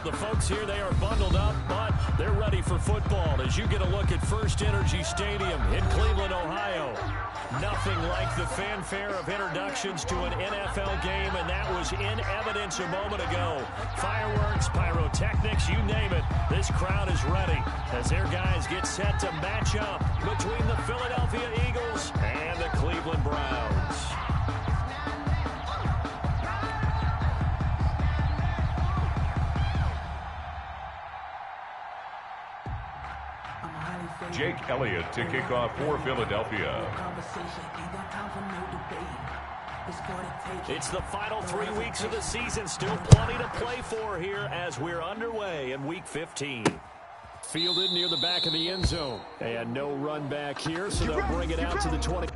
The folks here, they are bundled up, but they're ready for football as you get a look at First Energy Stadium in Cleveland, Ohio. Nothing like the fanfare of introductions to an NFL game, and that was in evidence a moment ago. Fireworks, pyrotechnics, you name it. This crowd is ready as their guys get set to match up between the Philadelphia Eagles and the Cleveland Browns. Jake Elliott to kick off for Philadelphia. It's the final 3 weeks of the season. Still plenty to play for here as we're underway in Week 15. Fielded near the back of the end zone. And no run back here, so they'll bring it out to the 20.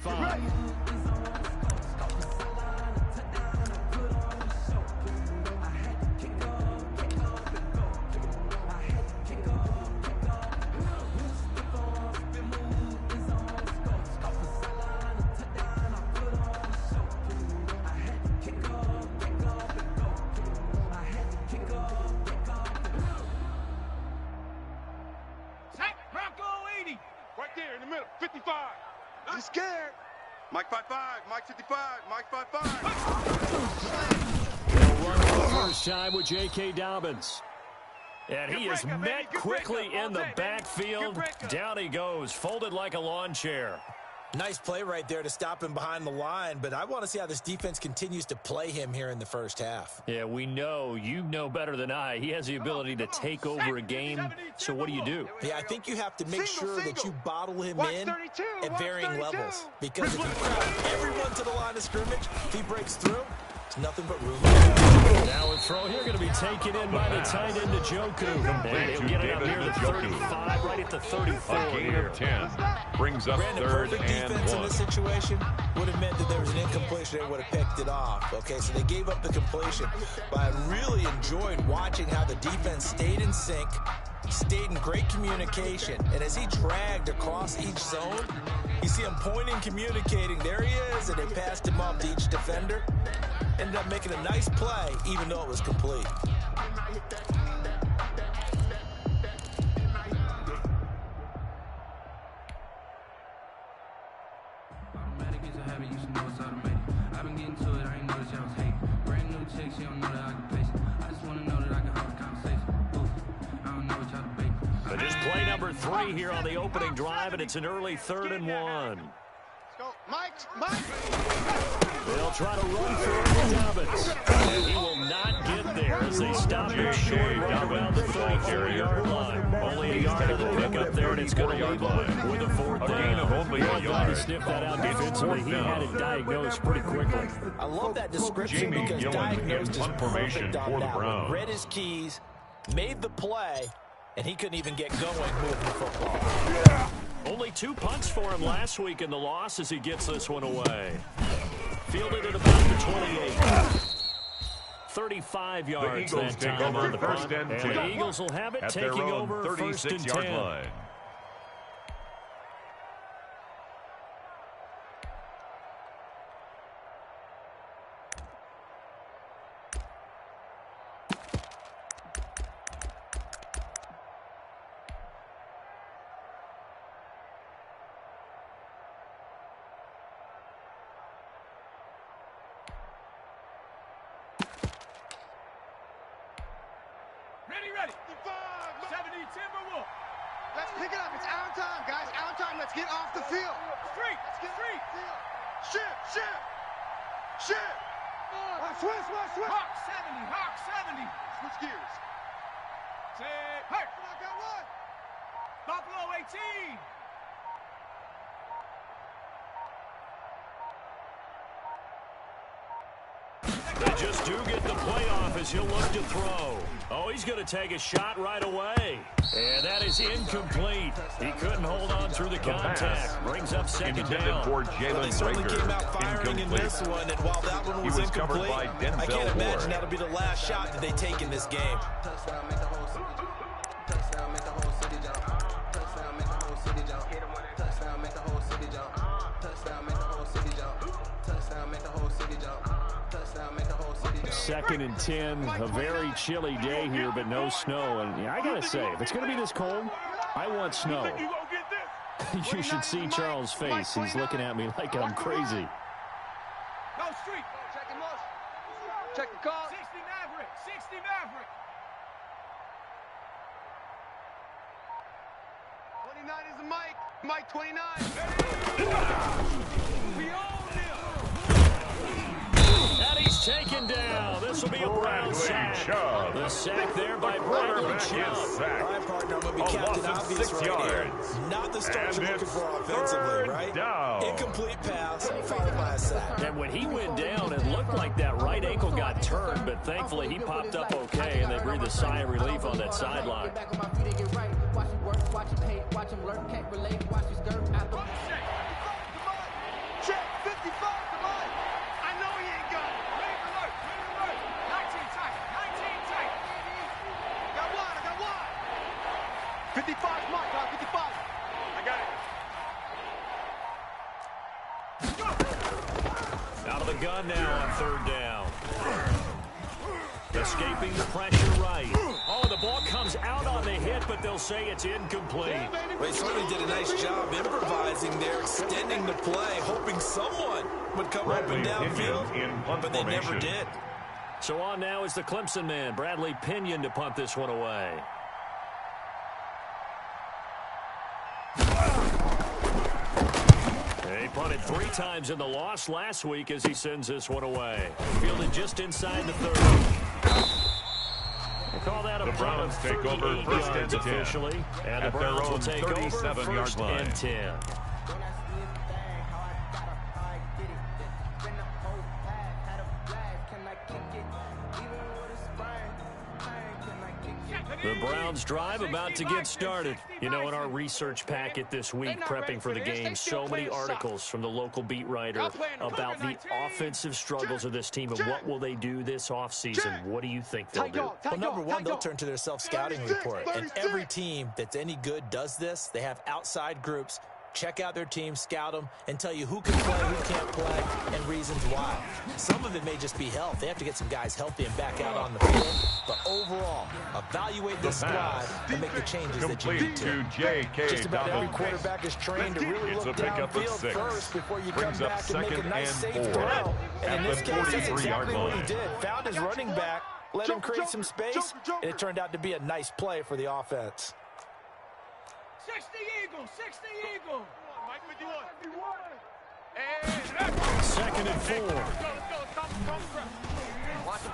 5. There in the middle, 55. He's scared. Mike 5-5, Mike 55, Mike 5-5. They'll run for the first time with J.K. Dobbins. And he is met quickly in the backfield. Down he goes, folded like a lawn chair. Nice play right there to stop him behind the line, but I want to see how this defense continues to play him here in the first half. Yeah, we know. You know better than I. He has the ability to take over a game, so what do you do? Yeah, I think you have to make sure that you bottle him in at varying levels, because if you crowd everyone to the line of scrimmage, if he breaks through, it's nothing but room. Now a throw here going to be taken in by the tight end, Njoku. And he'll get it up near the 35, right at the 34 A gain of 10 brings up Brandon, third perfect and defense 1. in this situation would have meant that there was an incompletion. They would have picked it off. Okay, so they gave up the completion. But I really enjoyed watching how the defense stayed in sync, stayed in great communication. And as he dragged across each zone, you see him pointing, communicating. There he is, and they passed him off to each defender. Ended up making a nice play, even though it was complete. Automatic is a habit, you should know it's automated. I've been getting to it, I ain't noticed y'all was hating. Brand new chick, she don't know that I can pace it. I just want to know that I can have a conversation. Oof, I don't know what y'all debating. So just play number 3 here on the opening drive, and it's an early 3rd and 1. Go, Mike, Mike. They'll try to run through it with Dobbins. And he will not get there as they stop him short right around the 34-yard line. Only a yard of the pickup there, and it's going to leave him with a 4th down. A gain of only a yard. To sniff that out defensively. He had it diagnosed pretty quickly. I love that description Jamie because Gillen diagnosed in is punt formation perfect on for the that one. Browns. Read his keys, made the play, and he couldn't even get going moving the football. Only 2 punts for him last week in the loss as he gets this one away. Fielded at about the 28. 35 yards The Eagles that take time over on the first punt. and 10. The Eagles will have it, At their taking own over first and 36-yard 10. line. Ready. 70 Timberwolves. Let's pick it up. It's our time, guys. Our time. Let's get off the field. Street. Shit. Switch. Hawk 70. Switch gears. Say, hey. I got one. Buffalo 18. They just do get the playoff as he'll look to throw. Oh, he's going to take a shot right away. And that is incomplete. He couldn't hold on through the contact. Brings up second Intended down. for They Jalen certainly Rager. came out firing in this one, and while that one was He was covered incomplete, by Denzel I can't imagine Ward. that'll be the last shot that they take in this game. Touchdown, make the whole city jump. Touchdown, make the whole city jump. Touchdown, make the whole city jump. Touchdown, make the whole city jump. Touchdown, make the whole city jump. Touchdown, make the whole city jump. Touchdown, make the whole city jump. 2nd and 10, a very chilly day here, but no snow. And I got to say, if it's going to be this cold, I want snow. You gonna get this? You should see Charles' face. He's looking at me like I'm crazy. No street. Check the call. 60 Maverick. 60 Maverick. 29 is the Mike. Mike 29. We own them. And he's taken down. This will be a Brown sack. Chubb. The sack there by The Bradley quarterback is Chubb. All sacked. right, partner, I'm going to be A Captain loss of Obvious 6 right here. yards. Not the start And you're looking it's for offensively, third right? down. Incomplete pass, followed by a sack. And when he went down, it looked like that right ankle got turned, but thankfully he popped up okay, and they breathed a sigh of relief on that sideline. the gun now on third down. Escaping the pressure right. Oh, the ball comes out on the hit, but they'll say it's incomplete. They certainly did a nice job improvising there, extending the play, hoping someone would come up and downfield, but they never did. So on now is the Clemson man, Bradley Pinion, to punt this one away. He punted 3 times in the loss last week as he sends this one away. Fielded just inside the 30. We'll call that a punt of 38 yards officially. And the Browns will take over first and 10. The Browns drive about to get started. You know, in our research packet this week, prepping for the game, so many articles from the local beat writer about the offensive struggles of this team and what will they do this offseason. What do you think they'll do? Well, number one, they'll turn to their self-scouting report. And every team that's any good does this. They have outside groups. Check out their team, scout them, and tell you who can play, who can't play, and reasons why. Some of it may just be health. They have to get some guys healthy and back out on the field. But overall, evaluate this squad and make the changes that you need to. Just about every quarterback is trained to really look downfield first before you come back and make a nice safe throw. And in this case, that's exactly what he did. Found his running back, let him create some space, and it turned out to be a nice play for the offense. 60 Eagles, 60 Eagles. Mike, what you want? Second and 4.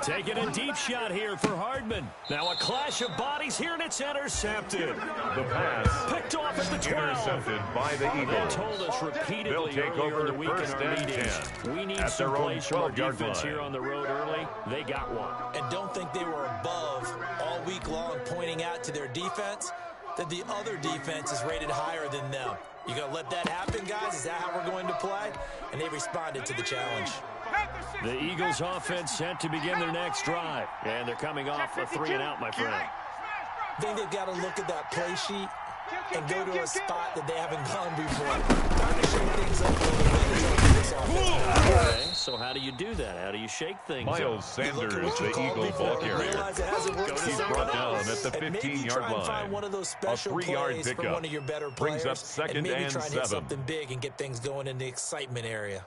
Taking a deep shot here for Hardman. Now a clash of bodies here, and it's intercepted. The pass picked off at the 12. intercepted by the They Eagles. told us repeatedly They'll take earlier over in the week in first our and meetings, 10 we need at some their own plays from our 12-yard defense line. here on the road early. They got one. And don't think they were above all week long pointing out to their defense that the other defense is rated higher than them. You gonna let that happen, guys? Is that how we're going to play? And they responded to the challenge. The Eagles offense set to begin their next drive. And they're coming off a 3-and-out, my friend. I think they've got to look at that play sheet and go to a spot that they haven't gone before. Time to shake things up a little bit and help this offense. Okay, so how do you do that? How do you shake things Miles up? Sanders, the Eagle ball carrier. He's brought down at the 15-yard line. One of those A special 3-yard plays for pickup. one of your better Brings players, up second and maybe and try and hit 7. something big and get things going in the excitement area.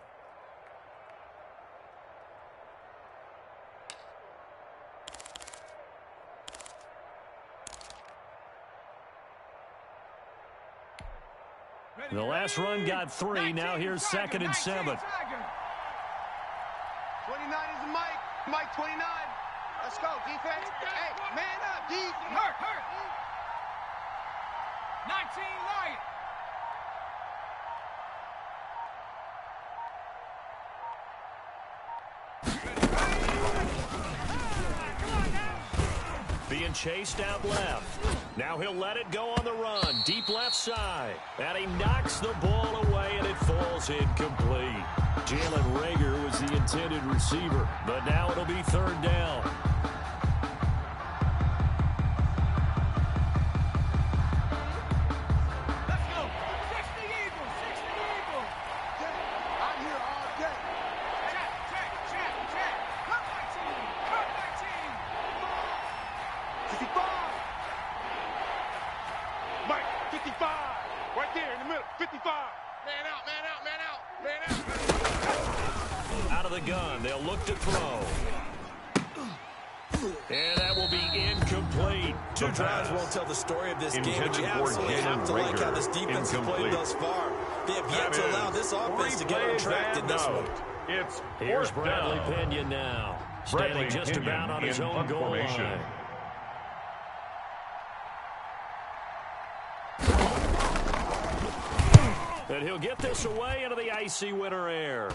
The last run got 3. Now here's second and 7. 29 is Mike. Mike 29. Let's go, defense. Hey, man up, D. Hurt. 19 Lion. Being chased out left. Now he'll let it go on the run. Deep left side. And he knocks the ball away, and it falls incomplete. Jalen Reagor was the intended receiver, but now it'll be third down. Let's go. 60 Eagles, 60 Eagles. I'm here all day. Check. Cut my team. 55. Mike, 55. Right there in the middle. 55. Man out. Out of the gun. They'll look to throw. And that will be incomplete. Two drives won't tell the story of this game, but you absolutely have to like how this defense has played thus far. They have yet to allow this offense to get on track in this one. It's Here's fourth Bradley down. Pinion now. Standing just about on his own goal line. And he'll get this away into the icy winter air.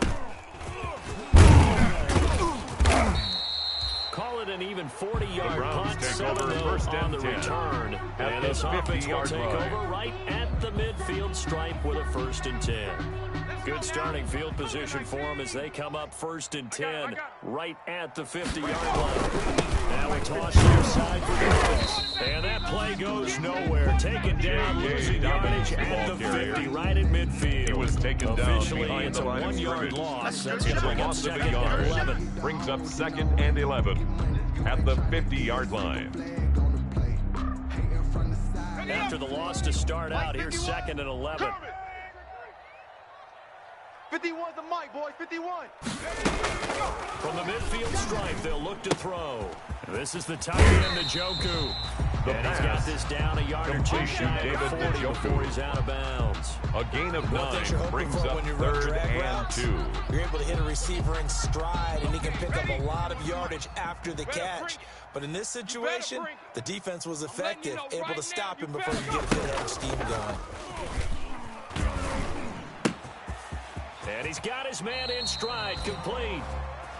Call it an even 40-yard punt, 7-0 on the return. And this offense will take over right at the midfield stripe with a 1st and 10. Good starting field position for them as they come up 1st and 10 right at the 50-yard line. Now a toss near side for Gibbons. And that play goes nowhere. Taken down, losing yardage yardage at the 50, right at midfield. He was taken down Officially, behind it's the a line of 1-yard scrimmage. loss. That's going to bring up Loss of a 2nd yard. and 11. Brings up 2nd and 11 at the 50-yard line. After the loss to start out, here's 2nd and 11. 51's the mic, boys. 51. From the midfield stripe, they'll look to throw. This is the tight end, Njoku. And he's got this down a yard or two shy of 40 before he's out of bounds. A gain of 9 brings up when you run 3rd drag and routes, 2. You're able to hit a receiver in stride, and he can pick up a lot of yardage after the catch. But in this situation, the defense was effective, able to stop him before you get a good head of steam going. And he's got his man in stride, complete.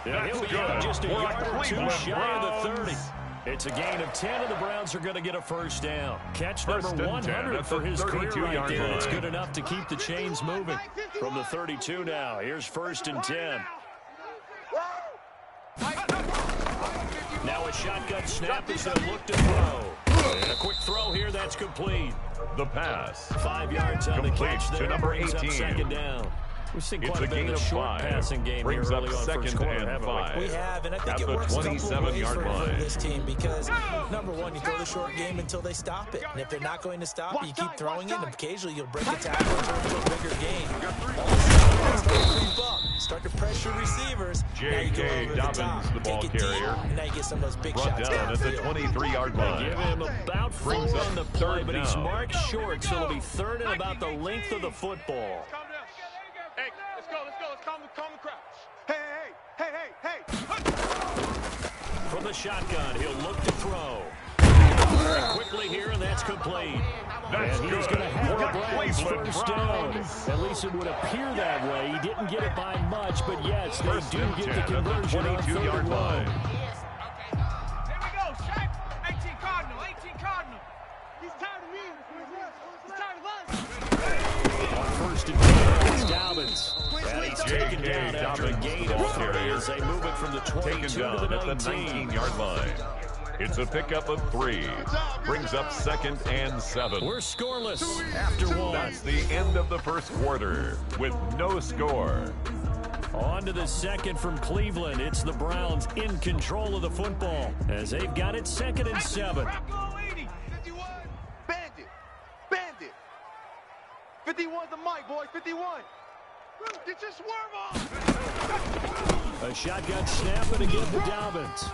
And he'll be good. out just a We're yard or two Cleveland shy of the Browns. 30. It's a gain of 10, and the Browns are going to get a first down. Catch First number and 10 100 at for the his career 32 right yard there. line. It's good enough to keep the chains moving. From the 32 now, here's 1st and 10. Now a shotgun snap as they look to throw. And a quick throw here, that's complete. The pass. 5 yards on the Complete catch there. to number Brings up 18. 2nd down. We've seen It's quite a a bit gain of of short 5. passing game Brings here up early on first 2nd quarter, and haven't 5. We have, and I think At it the works a couple of 27-yard ways for line. this team because, number one, you throw the short game until they stop it. And if they're not going to stop it, you keep throwing it, and occasionally you'll break a tackle and turn into a bigger game. Start to creep up, start to pressure receivers. Now you go J.K. over the top, Dobbins, the ball take it deep, carrier. and now you get some of those big Brought shots down at the downfield. 23-yard line. Give him about 4 Brings up on the play, 3rd but he's down. marked short, so it'll be 3rd and about the length of the football. Calm down. Hey, let's go. Let's calm the crowd. Hey. From the shotgun, he'll look to throw. Very quickly here, and that's complete. That's and he's good. going to have For the the Browns Cleveland first down. Browns. At least it would appear that way. He didn't get it by much, but yes, they First do and get 10 the at the conversion on 3rd 22-yard and 1. line. There we go, Shaq. 18 Cardinal, 18 Cardinal. He's tired of me. He's tired of us. On 1st and 10, it's Dobbins. And he's taken J.K. down after a Dobbins, gain the of ball 3 carrier. as they move it from the 22 Taken to down the at the 19. 19-yard line. It's a pickup of 3. Brings up 2nd and 7. We're scoreless after 1. That's the end of the first quarter with no score. On to the 2nd from Cleveland. It's the Browns in control of the football as they've got it 2nd and 7. 51. Bandit. 51's the mic, boys. 51. Get your swerve off. A shotgun snap and again to Dobbins.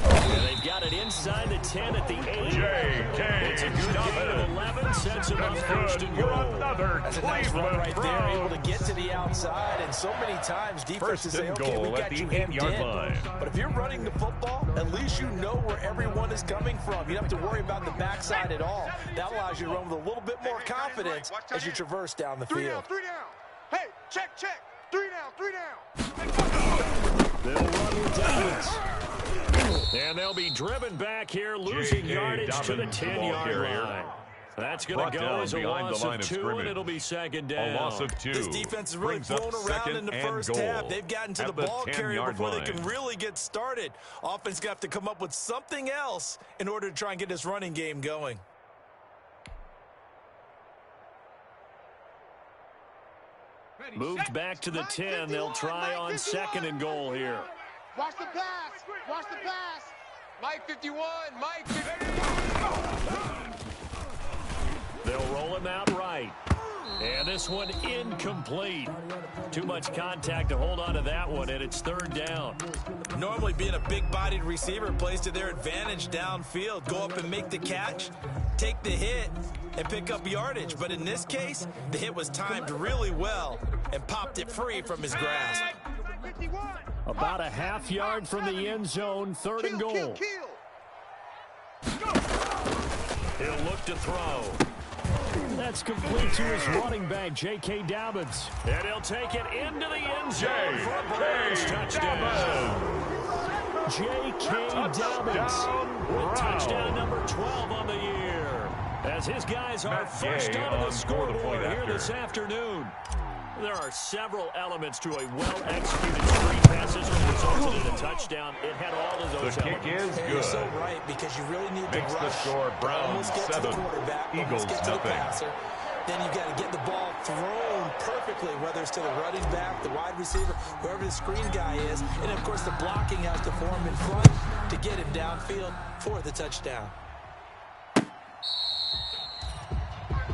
And they've got it inside the 10 at the 8. J.K. It's a good gain of 11. Sets him up That's 1st good and for goal. another That's a nice run Cleveland right there, able to Browns. get to the outside, and so many times defenses First say, and okay, goal we at got the you hemmed 8-yard in. line. But if you're running the football, at least you know where everyone is coming from. You don't have to worry about the backside at all. That allows you to run with a little bit more confidence as you traverse down the 3 field. down. Hey, check. 3 down. They'll run with Dobbins. And they'll be driven back here, losing J.K. yardage to the Dobbins, the ball 10-yard carrier. line. That's going Brought to go down as a behind the loss line of of 2, and scrimmage. it'll be 2nd down. A loss of 2. This defense has really Brings up flown around in 2nd the and first goal half. They've gotten to at the ball carrier 10-yard before line. they can really get started. Offense got to come up with something else in order to try and get this running game going. Moved back to the 10. They'll try on 2nd and goal here. Watch the pass. Mike 51. Mike 51. They'll roll him out right. And this one incomplete. Too much contact to hold on to that one, and it's 3rd down. Normally being a big-bodied receiver plays to their advantage downfield. Go up and make the catch, take the hit, and pick up yardage. But in this case, the hit was timed really well and popped it free from his grasp. 51. About a half yard from the end zone, 3rd and goal. He'll look to throw. That's complete to his running back, J.K. Dobbins. And he'll take it into the end zone for a Browns touchdown. J.K. Dobbins with touchdown number 12 on the year. As his guys are first Gay onto the on scoreboard for the point here after. this afternoon. There are several elements to a well-executed screen pass. This one resulted in a touchdown. It had all of those The kick elements. is And you're so good. right, because you really need Makes to the rush. score Browns Almost get to 7, the quarterback, Eagles almost get to the nothing. passer. then you've got to get the ball thrown perfectly, whether it's to the running back, the wide receiver, whoever the screen guy is. And, of course, the blocking has to form in front to get him downfield for the touchdown.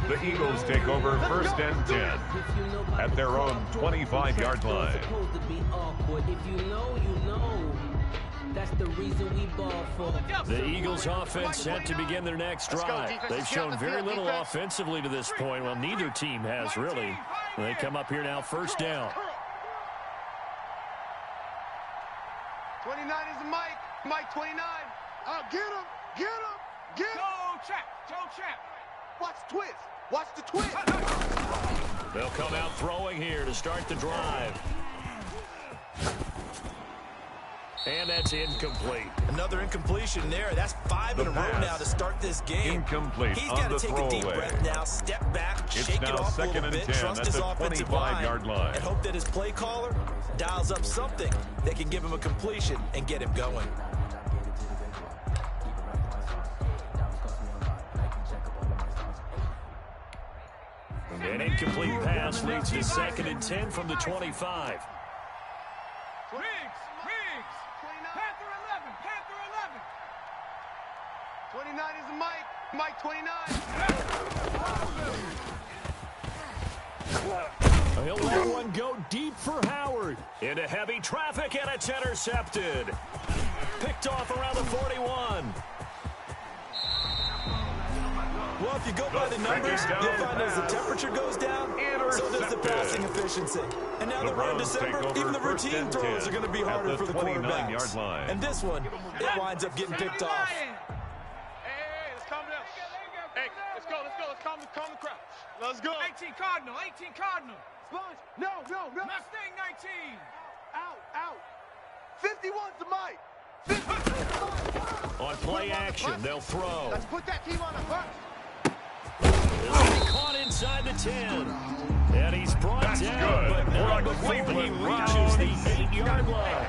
The Eagles take over first and 10 at their own 25-yard line. If you know, you know. That's the reason we ball for. The Eagles offense set to begin their next drive. They've shown very little offensively to this point. Well, neither team has really. They come up here now, first down. 29 is the Mike. Mike 29. Get him. Get him. Get him. Toe trap. Toe trap. Watch the twist. Watch the twist. They'll come out throwing here to start the drive. And that's incomplete. Another incompletion there. That's 5 in a row now to start this game. Incomplete. He's got to take a deep breath now, step back, shake it off a little bit, trust his offensive line, and hope that his play caller dials up something that can give him a completion and get him going. An incomplete pass leads to 2nd and 10 from the 25. Riggs. Panther 11. Panther 11. 29 is the Mike. Mike 29. He'll let one go deep for Howard. Into heavy traffic, and it's intercepted. Picked off around the 41. Well, if you go by the numbers, you'll find as the temperature goes down, so does the passing efficiency. And now that we're in December, even the routine throws are going to be harder for the quarterbacks. And this one, it winds up getting picked off. Hey, let's calm down. Hey, let's go. Let's calm the crowd. Let's go. 18 Cardinal. 18 Cardinal. Sponge. No. Mustang 19. Out. 51's the Mike. On play action, they'll throw. Let's put that team on the bus. Caught inside the 10. And he's brought down, but not before he reaches the 8-yard line.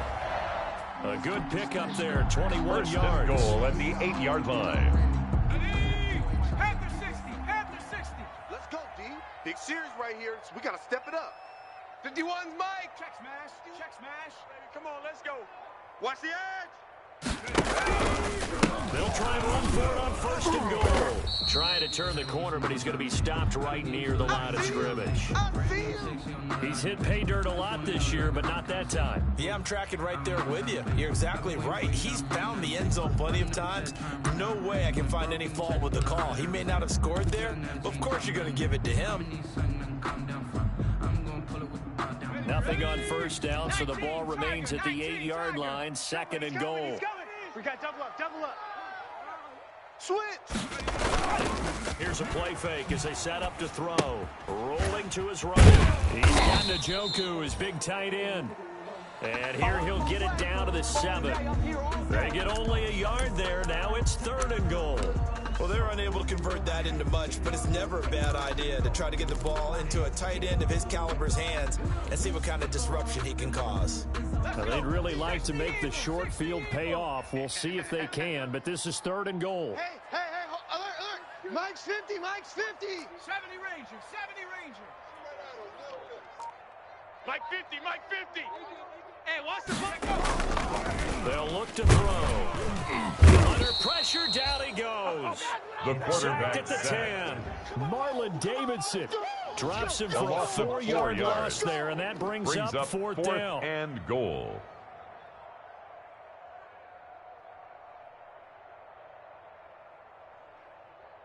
A good pickup there, 21 yards. Goal at the 8-yard line. Panther 60. Panther 60. Let's go, D. Big series right here, so we got to step it up. 51's Mike. Check smash. Check smash. Come on, let's go. Watch the edge. They'll try and run for it on 1st and goal. Trying to turn the corner, but he's going to be stopped right near the line of scrimmage. He's hit pay dirt a lot this year, but not that time. Yeah, I'm tracking right there with you. You're exactly right. He's found the end zone plenty of times. No way I can find any fault with the call. He may not have scored there, but of course you're going to give it to him. Nothing on 1st down, so the ball remains at the 8-yard line, 2nd and goal. We got double up. Switch. Here's a play fake as they set up to throw. Rolling to his right. He's got Njoku, his big tight end. And here he'll get it down to the 7. They get only a yard there. Now it's 3rd and goal. Well, they're unable to convert that into much, but it's never a bad idea to try to get the ball into a tight end of his caliber's hands and see what kind of disruption he can cause. Now, they'd really like to make the short field pay off. We'll see if they can, but this is 3rd and goal. Hey, alert. Mike's 50. 70 Ranger. 70 Ranger. Mike 50. Hey, watch the ball. They'll look to throw. Under pressure, down he goes. The quarterback Sacked at the 10. Marlon Davidson drops him for a 4-yard loss there, and that brings up 4th down. And goal.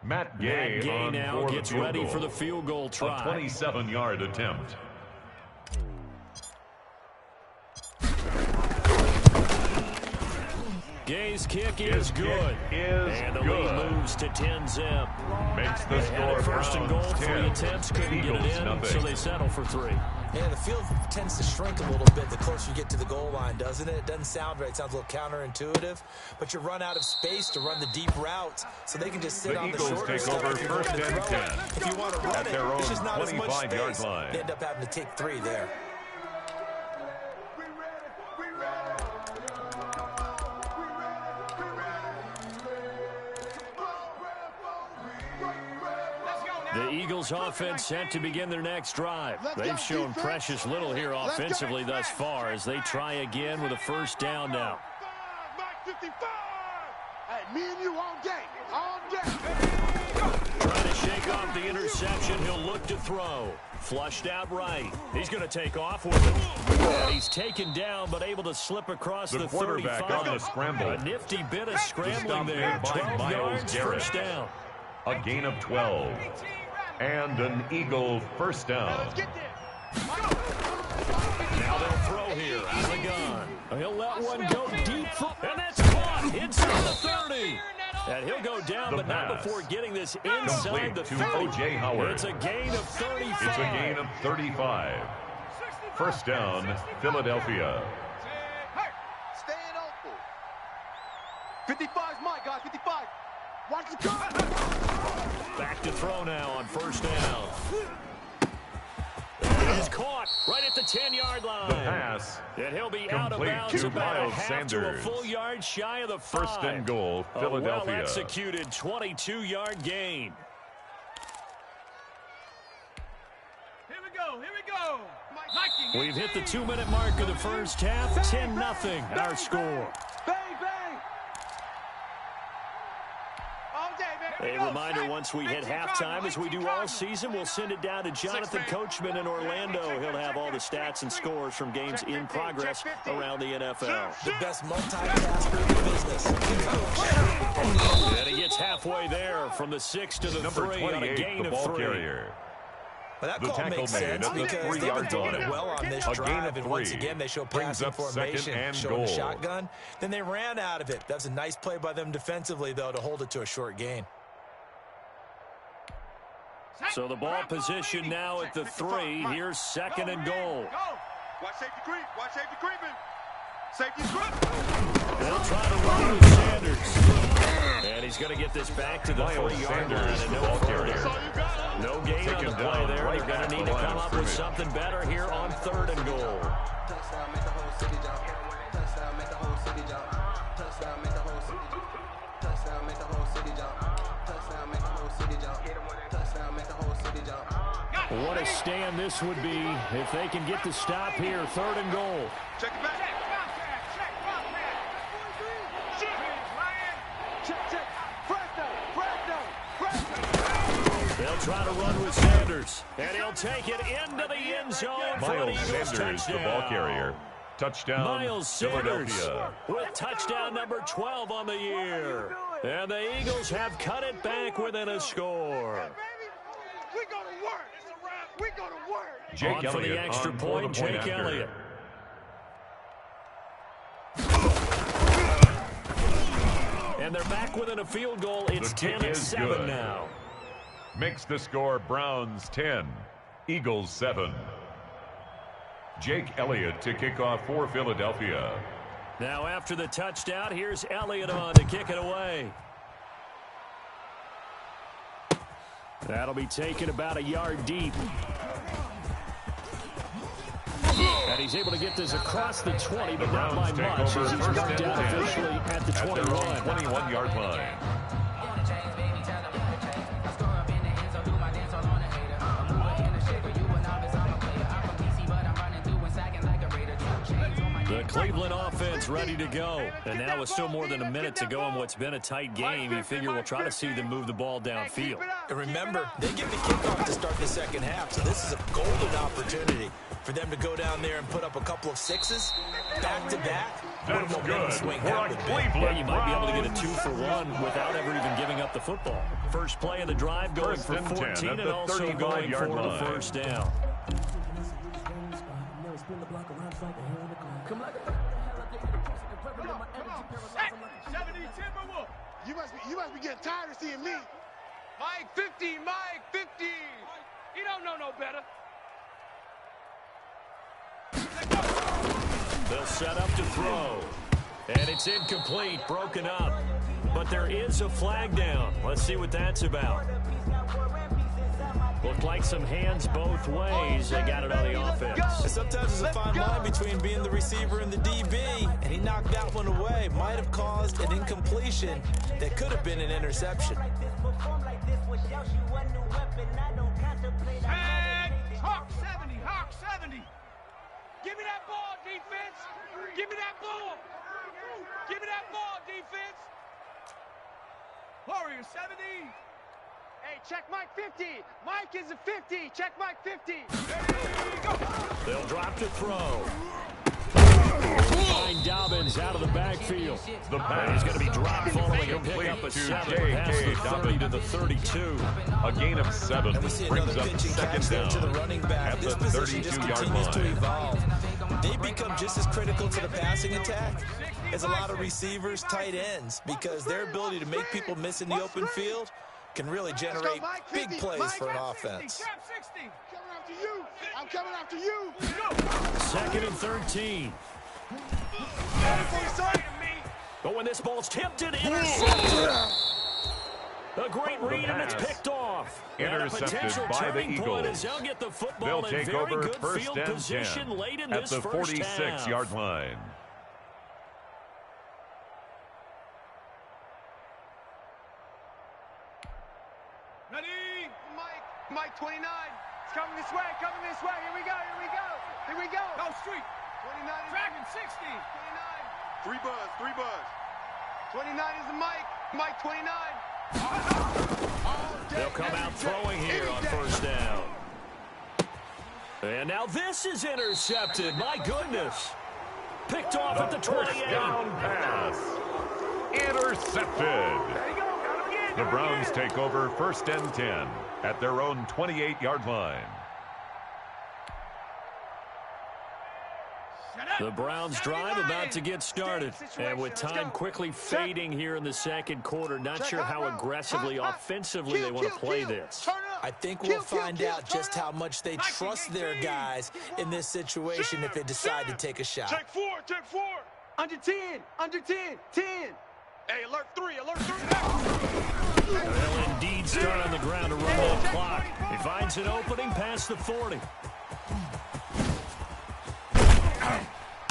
Matt Gay now gets ready for the field goal try. A 27-yard attempt. Gay's kick is good. And the lead moves to 10-zip. Makes the score 1st and goal, 3 attempts, couldn't get it in, so they settle for 3. Yeah, the field tends to shrink a little bit the closer you get to the goal line, doesn't it? It doesn't sound right. It sounds a little counterintuitive, but you run out of space to run the deep routes, so they can just sit on the shorter stuff. The Eagles take over 1st and 10 if you want to run at their own it's just not as much 25-yard space. line. You end up having to take 3 there. The Eagles Eagles offense set to begin their next drive. They've shown precious little here offensively thus far as they try again with a first down now. Mike 55. Hey, me and you all day. All day. Trying to shake off the interception. He'll look to throw. Flushed out right. He's going to take off with it. And he's taken down, but able to slip across the quarterback 35. on the scramble. A nifty bit of scrambling there. 12 yards, first down. A gain of 12. And an Eagle first down. Now they'll throw here out of the gun. He'll let one go deep. And that's caught inside the 30. And he'll go down, but not before getting this inside the 30. O.J. Howard. It's a gain of 35. It's a gain of 35. First down, Philadelphia. Staying open. 55's Mike, guys. 55. Watch the gun. Back to throw now on first down. He's caught right at the 10-yard line. The pass. And he'll be out of bounds about a half to a full yard shy of the 5. First and goal, Philadelphia. A well-executed 22-yard gain. Here we go. We've hit the 2-minute mark of the first half. 10-0 our score. Bang, bang. A reminder, once we hit halftime, as we do all season, we'll send it down to Jonathan Coachman in Orlando. He'll have all the stats and scores from games in progress around the NFL. The best multitasker in the business. And he gets halfway there from the 6 to the 3 on a gain of 3. Carrier. Well, that call makes sense because they've been doing it well on this drive, and once again they show passing formation, showing shotgun. Then they ran out of it. That was a nice play by them defensively, though, to hold it to a short gain. So the ball position now at the 3. Here's second and goal. Watch safety creep. Watch safety creeping. Safety creep. They'll try to run with Sanders. And he's going to get this back to the 3-yard line and no further. No gain on the play there. They're going to need to come up with something better here on 3rd and goal. Touchdown, make the whole city jump. Touchdown, make the whole city jump. Touchdown, make the whole city jump. Touchdown, make the whole city jump. Touchdown, make the whole city jump. Touchdown, make the whole city jump. What a stand this would be if they can get the stop here. 3rd and goal. Check it back. Check. They'll try to run with Sanders. And he'll take it into the end zone for an Miles Eagles Sanders, touchdown. the ball carrier. Touchdown, Miles Sanders Philadelphia. with touchdown number 12 on the year. And the Eagles have cut it back within a score. We're going to work. We're going to work. Jake on for the Elliott extra on for point, the point Jake after. Elliott. And they're back within a field goal. It's 10-7 now. Makes the score Browns 10, Eagles 7. Jake Elliott to kick off for Philadelphia. Now after the touchdown, here's Elliott on to kick it away. That'll be taken about a yard deep. And he's able to get this across the 20, but not by much as he's marked out officially at the 21. 21-yard line. The Cleveland offense ready to go. And now with still more than a minute to go in what's been a tight game, you figure we'll try to see them move the ball downfield. And remember, they get the kickoff to start the second half, so this is a golden opportunity for them to go down there and put up a couple of sixes back-to-back. That's good. Swing For that a would be. Cleveland Yeah, you might be able to Browns. get a 2-for-1 without ever even giving up the football. First play of the drive going First for and 10 14 at and the also going 35-yard for the line. first down. You must be getting tired of seeing me. Mike 50, Mike 50. You don't know no better. They'll set up to throw. And it's incomplete, broken up. But there is a flag down. Let's see what that's about. Looked like some hands both ways. They got it on the offense. Sometimes there's a fine line between being the receiver and the DB, and he knocked that one away. Might have caused an incompletion that could have been an interception. Hawk 70, Hawk 70. Give me that ball, defense. Give me that ball. Give me that ball, defense. Warrior 70. Hey, check Mike 50. Mike is a 50. Check Mike 50. They'll drop to throw. Find Dobbins out of the backfield. The pass. He's going to be dropped following a Complete pickup of to 7 J.K. past the 30 Dobbins. to the 32. A gain of 7 And we see brings another up pitching catch second there to the down running back. at This the position just 32-yard continues to line. evolve. They become just as critical to the passing attack as a lot of receivers, tight ends, because their ability to make people miss in the open field can really generate big plays for an offense. I'm coming after you. Second and 13. But when this ball's tipped and intercepted. A great read, and it's picked off. Intercepted by the Eagles. As they'll get the football They'll in take very over good first field and position 10 late in at this the first 46-yard half. line. Ready? Mike 29. It's coming this way, coming this way. Here we go, here we go. Here we go. Go street. 29 is Dragon 60. 29. 3 buzz. 29 is the Mike. Mike 29. They'll come out throwing here on first down. And now this is intercepted. My goodness. Picked off at the 28. First down pass. Intercepted. The Browns take over first and 10 at their own 28-yard line. The Browns drive about to get started. And with time quickly fading here in the second quarter, not sure how aggressively, offensively they want to play this. I think we'll find out just how much they trust their guys in this situation if they decide to take a shot. Check 4. Under 10, 10. Hey, alert 3. They'll indeed start on the ground to run that clock. He finds an opening past the 40.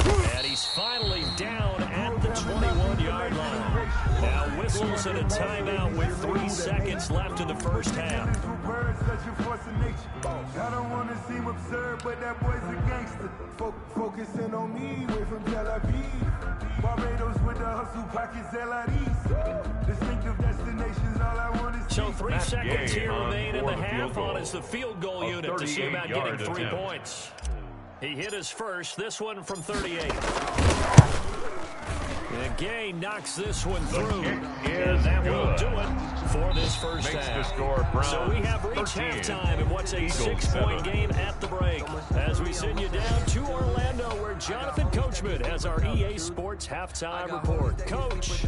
And he's finally down at the 21-yard line. Now whistles and a timeout with 3 seconds left in the first half. I don't want to seem absurd, but that boy's a gangster. Focusing on me, way from Tel Aviv. Barbados with the hustle pockets, LIDs. Distinctive destinations, all I want is. So 3 seconds here Gay remain in the on fourth half field goal. on as the field goal A unit to see about getting 3 38-yard points. He hit his first, this one from 38. And Gay knocks this one through. And that will do it for this first Makes half. the score Browns So we have reached 13, halftime in what's a Eagles 6-point 7. game at the break. As we send you down to Orlando, where Jonathan Coachman has our EA Sports halftime report. Coach.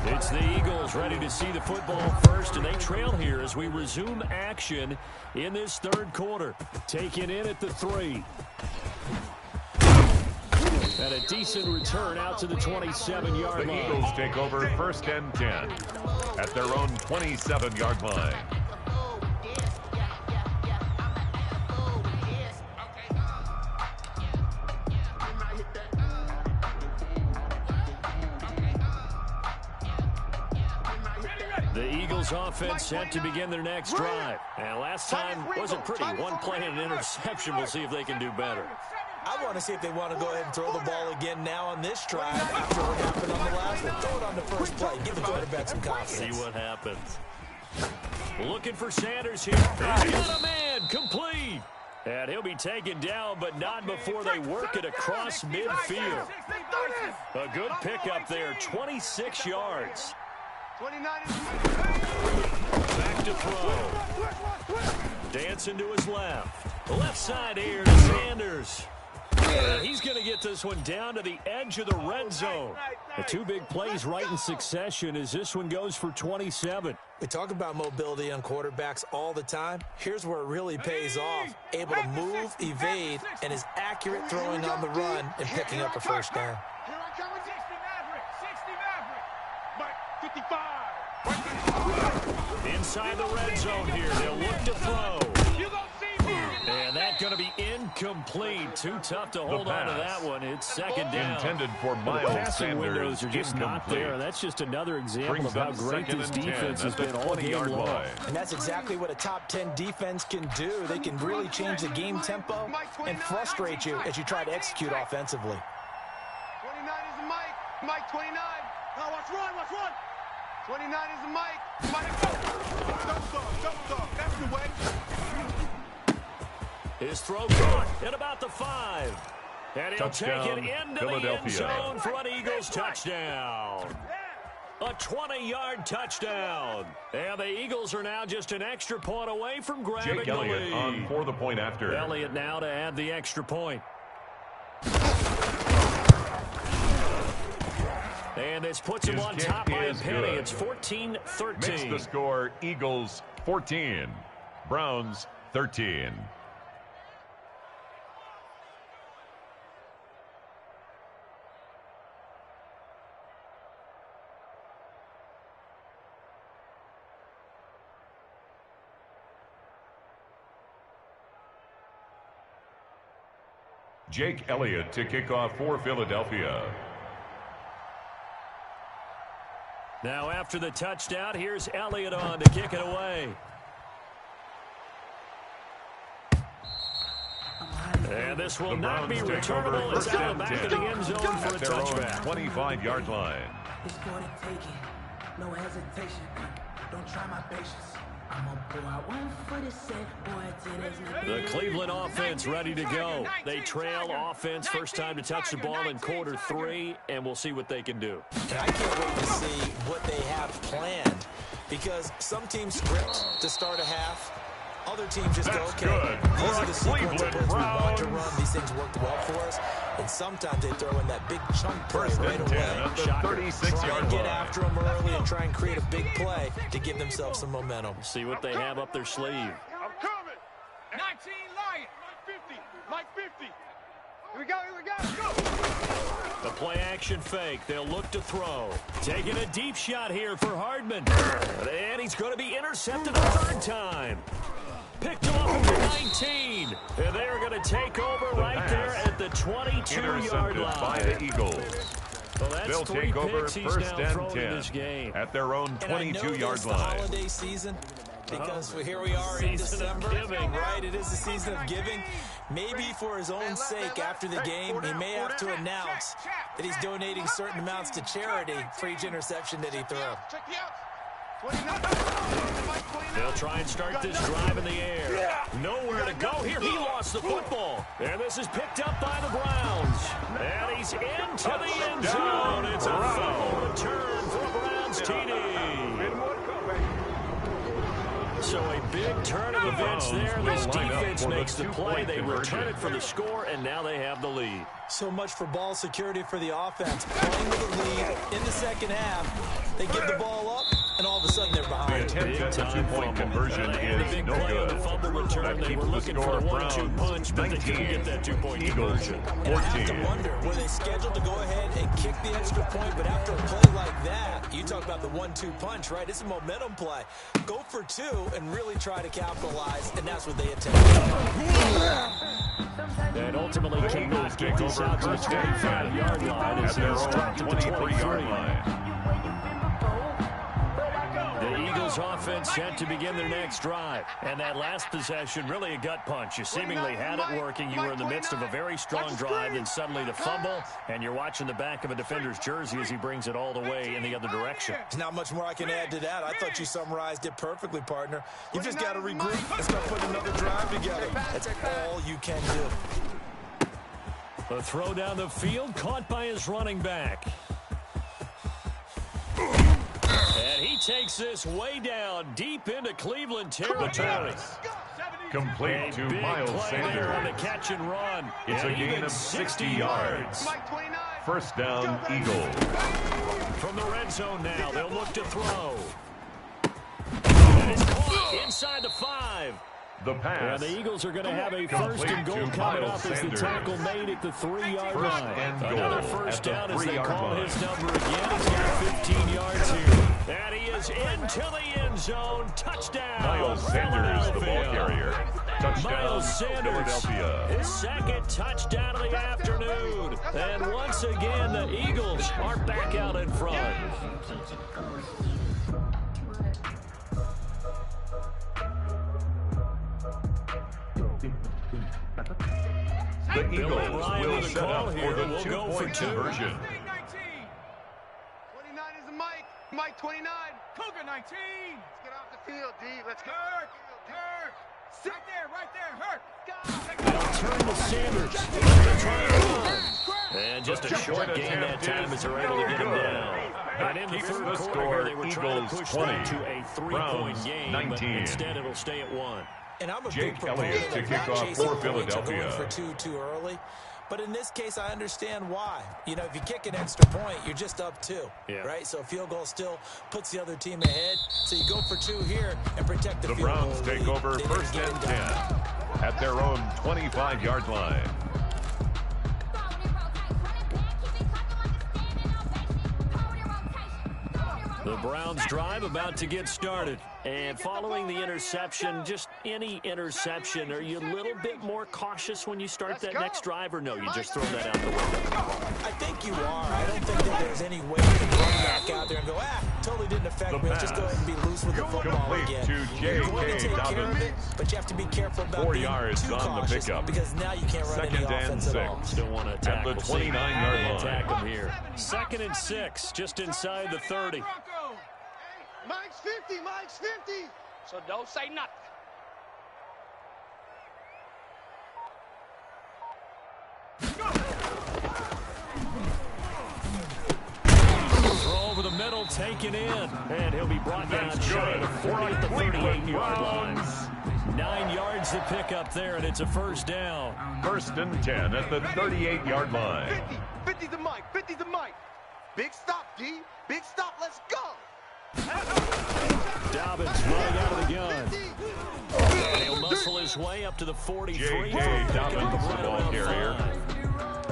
It's the Eagles ready to see the football first, and they trail here as we resume action in this third quarter. Taken in at the 3. And a decent return out to the 27-yard The line. Eagles take over first and 10 at their own 27-yard line. The Eagles offense set to begin their next drive. And last time wasn't pretty. 1 play and an interception. We'll see if they can do better. I want to see if they want to go ahead and throw the ball again now on this drive after what happened on the last one. Throw it on the first play. Give the quarterback some confidence. See what happens. Looking for Sanders here. He's got a man. Complete. And he'll be taken down, but not before they work it across midfield. A good pickup there. 26 yards. 29 is Back to throw. Dancing to his left. Left side here to Sanders. And he's going to get this one down to the edge of the red zone. The 2 big plays right in succession as this one goes for 27. We talk about mobility on quarterbacks all the time. Here's where it really pays off. Able to move, evade, and is accurate throwing on the run and picking up a first down. Here I come with 60 Maverick. 60 Maverick. Mike 55. Inside the red zone here. They'll look to throw. You gonna see me in And that's going to be incomplete. Too tough to hold on to that one. It's second down. Intended for Miles the passing Sanders. windows are just not there. That's just another example of how great this defense has been all game long. And that's exactly what a top 10 defense can do. They can really change the game tempo and frustrate you as you try to execute offensively. 29 is the Mike. Mike 29. Now watch run, watch run. 29 is the Mike. Mike, go. Double dog. That's the way. His throw caught at about the 5. And he'll Touchdown, take it into the end zone for an Eagles touchdown. A 20-yard touchdown. And the Eagles are now just an extra point away from grabbing Jake the Elliott lead. on for the point after. Elliott now to add the extra point. And this puts him on top by a penny. Good. It's 14-13. Makes the score Eagles 14, Browns 13. Jake Elliott to kick off for Philadelphia. Now after the touchdown, here's Elliott on to kick it away. And this will not be returnable. It's out of the back of the end zone for a touchback. 25-yard line. It's for the taking. No hesitation. Don't try my patience. I'm gonna pull out one for the set, boy, the Cleveland offense ready to go. They trail offense first time to touch the ball in quarter 3, and we'll see what they can do. And I can't wait to see what they have planned, because some teams script to start a half. Other teams just go, okay, these are the sequence of plays we want to run. These things worked well for us. And sometimes they throw in that big chunk play right away. At the 36-yard line. Get after them early and try and create a big play to give themselves some momentum. See what they have up their sleeve. I'm coming. 19 Lion. Mike 50. Here we go. The play action fake. They'll look to throw. Taking a deep shot here for Hardman. And he's going to be intercepted a third time. Picked off at the 19. And they're going to take over right there at the 22-yard line. By the Eagles. Well, that's They'll 3 take over picks he's first now and thrown 10 in this game. at their own 22-yard line. Holiday season, because here we are in December. Right, it is the season of giving. Maybe for his own sake, after the game, he may have to announce that he's donating certain amounts to charity for each interception that he threw. They'll try and start this drive in the air. Nowhere to go here. He lost the football. And this is picked up by the Browns. And he's into the end zone. It's a foul return for a Browns TD. So a big turn of events there. This defense makes the play. They return it for the score, and now they have the lead. So much for ball security for the offense. Playing with the lead in the second half. They give the ball up, and all of a sudden they're behind. The attempt at the two-point conversion is no good. The fumble return, they were looking for a 1-2 punch, but they couldn't get that two-point conversion. And I have to wonder, were they scheduled to go ahead and kick the extra point? But after a play like that, you talk about the 1-2 punch, right? It's a momentum play. Go for 2 and really try to capitalize, and that's what they attempted. And ultimately cannot get this out to the 25-yard line as he's dropped to the 23-yard line. The Eagles offense set to begin their next drive. And that last possession, really a gut punch. You seemingly had it working. You were in the midst of a very strong drive, and suddenly the fumble, and you're watching the back of a defender's jersey as he brings it all the way in the other direction. There's not much more I can add to that. I thought you summarized it perfectly, partner. You've just got to regroup and start putting another drive together. That's all you can do. The throw down the field, caught by his running back. And he takes this way down, deep into Cleveland territory. Complete to Miles Sanders on the catch and run. It's a gain of 60 yards. First down, Eagles. From the red zone now, they'll look to throw. And it's caught inside the 5. The pass. And the Eagles are going to have a first and goal coming up as the tackle made at the 3-yard line. Another first down as they call his number again. He's got 15 yards here. And he is into the end zone. Touchdown. Miles Sanders, the ball carrier. Touchdown, Miles Sanders. Philadelphia. His second touchdown of the afternoon. And once again, the Eagles are back out in front. The Eagles Ryan will with a set call up here. for the We'll go for two-point two. conversion. 29 is Mike. Mike 29. Cougar 19. Let's get off the field, D. Let's get Hurt. Hurt. Right there. Hurt. They'll turn to Sanders. They'll try to run. And just a short gain that time as they're able to get him down. And in the third quarter, they were trying to push that to a 3-point game, but instead it'll stay at 1. And I'm a Jake big proponent Elliott to of kick not off chasing for points or Philadelphia. going for two too early. But in this case, I understand why. You know, if you kick an extra point, you're just up 2, right? So a field goal still puts the other team ahead. So you go for 2 here and protect the field goal. The Browns take over first and 10 at their own 25-yard line. The Browns drive about to get started. And following the interception, just any interception, are you a little bit more cautious when you start that next drive, or no, you just throw that out the window? I think you are. I don't think that there's any way you can run back out there and go, totally didn't affect me. Let's just go ahead and be loose with the football again. To You're going to J.K. take care of it, Dobbins. but you have to be careful about 4 being yards too on the cautious pickup. because now you can't run any Second and offense at all. 6. Still want to attack. At the We'll see. 29-yard They line. attack them here. 2nd and 6, just inside the 30. Mike's 50. Mike's 50. So don't say nothing. Throw over the middle, taken in. And he'll be brought down shy of the 40 at the 38-yard line. 9 yards to pick up there, and it's a first down. First and 10 at the 38-yard line. 50 to Mike. 50 to Mike. Big stop, D. Big stop. Let's go. Dobbins running out of the gun. And he'll muscle his way up to the 43. J.K. Dobbins, the ball carrier.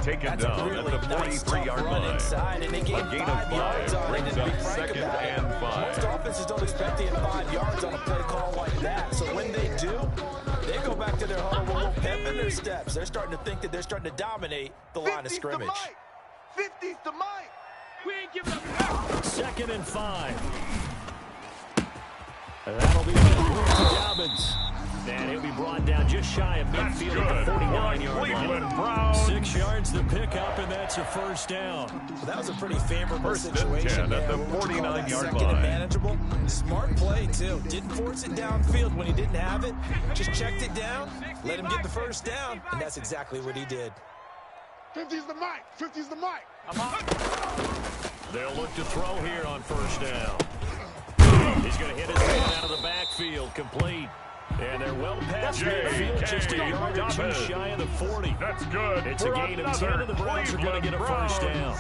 Taken down at the 43-yard line. Inside, and they gain A gain of 5 yards 5 on it. brings And to up be frank 2nd about it, and 5. most offenses don't expect to get 5 yards on a play call like that. So when they do, they go back to their huddle with a little pep in their steps. They're starting to think that they're starting to dominate the line of scrimmage. 50's to Mike. We ain't giving up. 2nd and 5. And that'll be to Dobbins. And he'll be brought down just shy of midfield at the 49-yard line. 6 yards to pick up, and that's a first down. So that was a pretty favorable First and situation 10 at there. the 49-yard Second and line. manageable. Smart play, too. Didn't force it downfield when he didn't have it. Just checked it down, let him get the first down, and that's exactly what he did. 50's to Mike. 50's to Mike. They'll look to throw here on first down. He's going to hit his man out of the backfield, complete. And they're well past midfield, just a yard or two shy of the 40. That's good. It's a gain of 10, and the Browns are going to get a first down.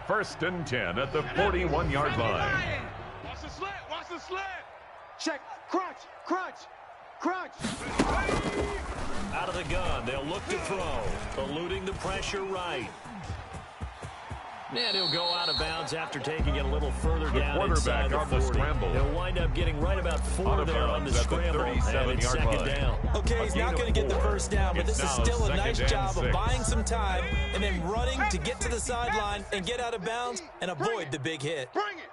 First and 10 at the 41-yard line. Watch the slant. Watch the slant. Check. Crunch. Crunch. Crunch. Out of the gun, they'll look to throw, eluding the pressure right. And he'll go out of bounds after taking it a little further down inside quarterback the on the 40. scramble. He'll wind up getting right about 4 there on the scramble, and it's 2nd down. Okay, he's not going to get the first down, but this is still a nice job of 6. buying some time and then running to get to the sideline and get out of bounds and avoid the big hit. Bring it.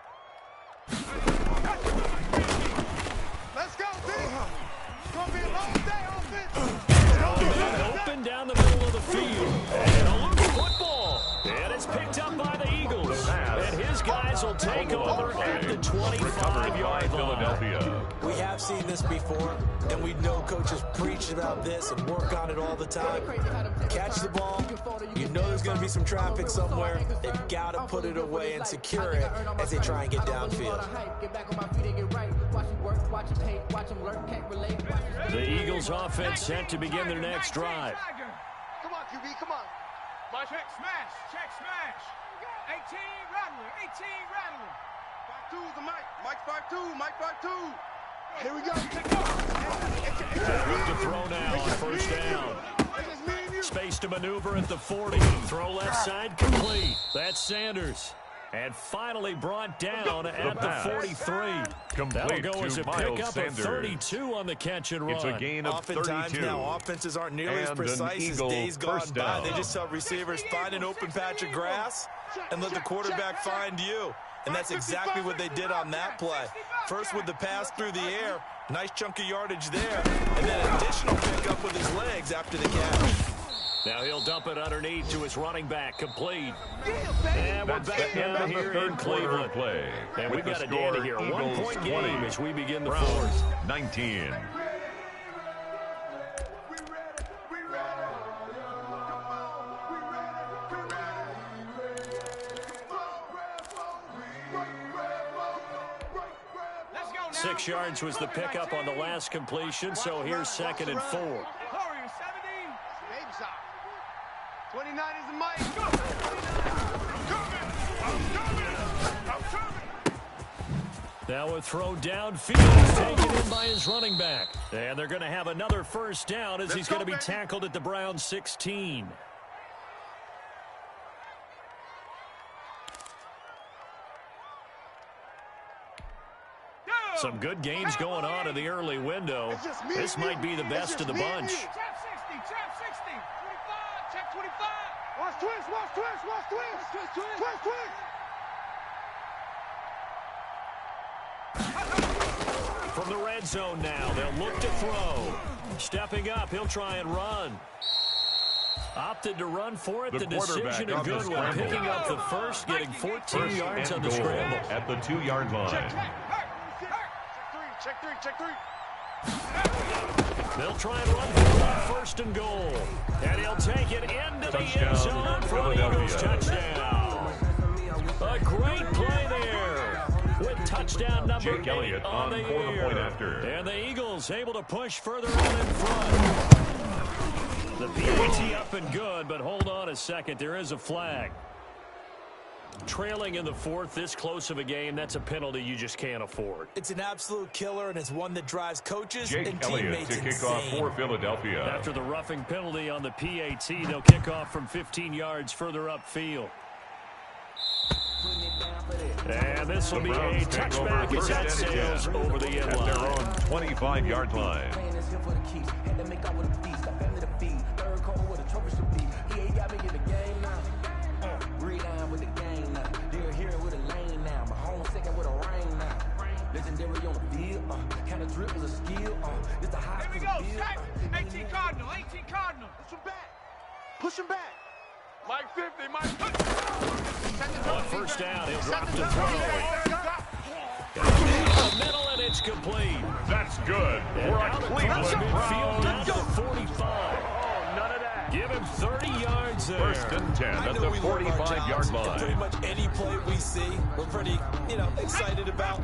Let's go, D. It's going to be a long day on this. Open down the middle of the field. And a loose football. And it's picked up by the Eagles. And his guys will take over at the 25-yard line. We have seen this before, and we know coaches preach about this and work on it all the time. Catch the ball. You know there's going to be some traffic somewhere. They've got to put it away and secure it as they try and get downfield. The Eagles offense set to begin their next drive. Come on, QB. Come on. Check smash. Check smash. 18 rattler. 18 rattler. 5-2 is the Mike. Mike 5-2. Mike 5-2. Here we go. Look to throw now on first down. Space to maneuver at the 40. Throw left side complete. That's Sanders. And finally brought down at the 43. Complete That'll go as a to Miles pickup Sanders. of 32 on the catch and run. It's a gain of 32. Oftentimes now, offenses aren't nearly as precise as days gone by. They just tell receivers, find an open patch of grass and let the quarterback find you. And that's exactly what they did on that play. First with the pass through the air, nice chunk of yardage there, and then an additional pickup with his legs after the catch. Now he'll dump it underneath to his running back, complete. And we're back now here in Cleveland. Play. And we've got a dandy here. 1-point game as we begin the Browns fourth. 19. Let's go now. 6 yards was the pickup on the last completion, so here's 2nd and 4. Warriors 17. Baby shot. 29 is the mic. I'm coming. Now a throw downfield, taken in by his running back. And they're going to have another first down as he's going to be tackled at the Browns 16. Some good games going on in the early window. This might be the best of the bunch. Trap 60, trap 60. 25, check 25. Watch twist, watch twist, watch twist. Twist, twist. From the red zone now, they'll look to throw. Stepping up, he'll try and run. Opted to run for it. The decision a good one. Picking up the first, getting 14 yards on the scramble. At the 2-yard line. Check three. They'll try and run for that 1st and goal. And he'll take it into the end zone for the Eagles touchdown. A great play there with touchdown number Jake Elliott 8 on the for the point year. after. And the Eagles able to push further out in front. The PAT up and good, but hold on a second. There is a flag. Trailing in the 4th, this close of a game, that's a penalty you just can't afford. It's an absolute killer, and it's one that drives coaches Jake and Elliott teammates to kick off insane. for Philadelphia. After the roughing penalty on the PAT, they'll kick off from 15 yards further upfield. And this will be a touchback as that sails over the end at line. their own 25-yard line. Legendary on the field, kind of drip was a skill. It's a high Here we go, sack. 18 Cardinal, 18 Cardinal. Push him back. Mike 50, Mike. On first down, he'll drop to throw. The middle, and it's complete. That's good. And We're out on across Cleveland midfield down Browns. to the 45. Oh, none of that. Give him 30 yards there. 1st and 10 I at know the we love our 45-yard jobs, and pretty line. much any play we see, we're pretty, excited about.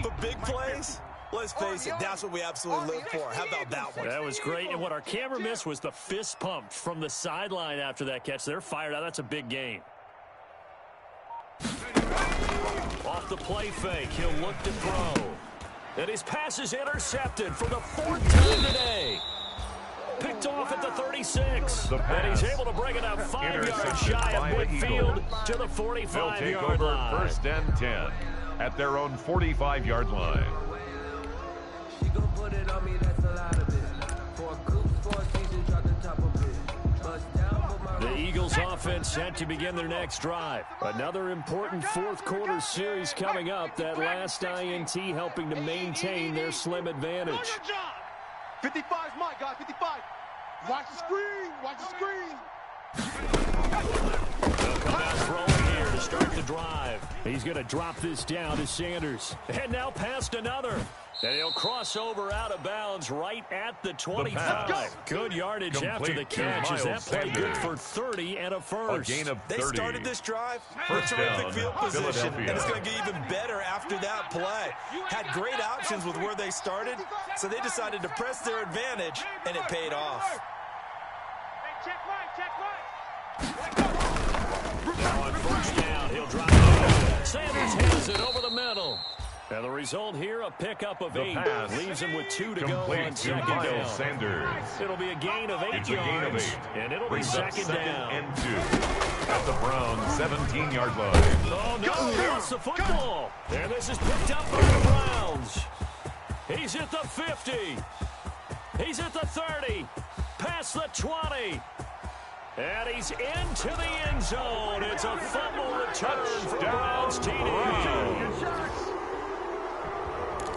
But big plays, let's face it, that's what we absolutely live for. How about that one? That was great, and what our camera missed was the fist pump from the sideline after that catch. They're fired out. That's a big gain. Off the play fake, he'll look to throw. And his pass is intercepted for the 4th time today. Picked off at the 36. And he's able to bring it up 5 yards shy of midfield to the They'll take 45-yard over line. 1st and 10 at their own 45-yard line. She gon' put it on me, that's a lot of it. For a coupe, for a season, drop the top of it. Bust down, but my The Eagles offense set to begin their next drive. Another important 4th quarter series coming up. That last INT helping to maintain their slim advantage. 55 is mine, guys. 55. Watch the screen. Watch the screen. They'll come out throwing here to start the drive. He's going to drop this down to Sanders. And now past another. And he'll cross over out of bounds right at the 25. Good yardage after the catch. Is that play good for 30 and a first? A gain of 30. They started this drive with First terrific down, field position, and it's Philadelphia. going to get even better after that play. Had great options with where they started, so they decided to press their advantage, and it paid off. Hey, check right. Now on first down, he'll drop it. Sanders has it over the middle. And the result here, a pickup of 8. pass Leaves him with 2 to go complete on to 2nd Miles down. Sanders. It'll be a gain of 8 It's a gain of yards. 8. And it'll be Brings up 2nd down. and 2. at the Browns' 17-yard line. Oh, no, he lost the football. And this is picked up by the Browns. He's at the 50. He's at the 30. Past the 20. And he's into the end zone. It's a fumble return for Browns TD.